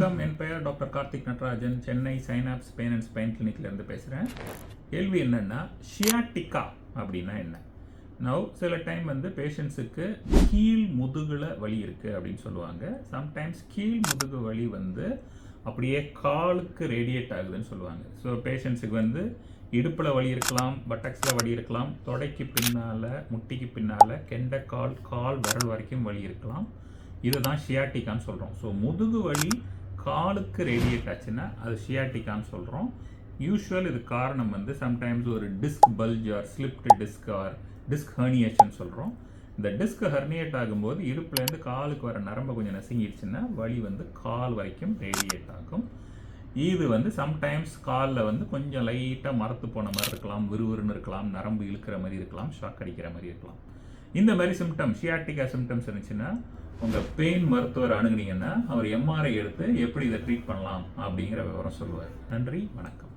வணக்கம். என் பெயர் doctor Karthik Natarajan. Chennai Synapse pain and spine கிளினிக்லேருந்து பேசுகிறேன். கேள்வி என்னென்னா, ஷியாட்டிக்கா அப்படின்னா என்ன? சில டைம் பேஷண்ட்ஸுக்கு கீழ் முதுகில் வலி இருக்குது அப்படின்னு சொல்லுவாங்க. சம்டைம்ஸ் கீழ் முதுகு வலி அப்படியே காலுக்கு ரேடியேட் ஆகுதுன்னு சொல்லுவாங்க. ஸோ பேஷண்ட்ஸுக்கு இடுப்பில் வலி இருக்கலாம், பட்டக்ஸில் வலி இருக்கலாம், தொடைக்கு பின்னால், முட்டிக்கு பின்னால், கெண்டைக்கால், கால் விரல் வரைக்கும் வலி இருக்கலாம். இதை தான் ஷியாட்டிக்கான்னு சொல்கிறோம். ஸோ முதுகு வலி காலுக்கு ரேடியேட் ஆச்சுன்னா அது ஷியாட்டிக்கான்னு சொல்கிறோம். யூஸ்வல் இது காரணம் சம்டைம்ஸ் ஒரு disc bulge or slipped disc or disc herniation சொல்கிறோம். இந்த டிஸ்க் ஹெர்னியேட் ஆகும்போது இடுப்புலேருந்து காலுக்கு வர நரம்பு கொஞ்சம் நசுங்கிடுச்சுன்னா வலி கால் வரைக்கும் ரேடியேட் ஆகும். இது சம்டைம்ஸ் காலில் கொஞ்சம் லைட்டாக மரத்து போன மாதிரி இருக்கலாம், விறுவிறுன்னு இருக்கலாம், நரம்பு இழுக்கிற மாதிரி இருக்கலாம், ஷாக் அடிக்கிற மாதிரி இருக்கலாம். இந்த மாதிரி சிம்டம் ஷியாட்டிக்கா சிம்டம்ஸ் இருந்துச்சுன்னா உங்கள் பெயின் மருத்துவர் அணுகுனீங்கன்னா அவர் எம்ஆர்ஐ எடுத்து எப்படி இதை ட்ரீட் பண்ணலாம் அப்படிங்கிற விவரம் சொல்லுவார். நன்றி, வணக்கம்.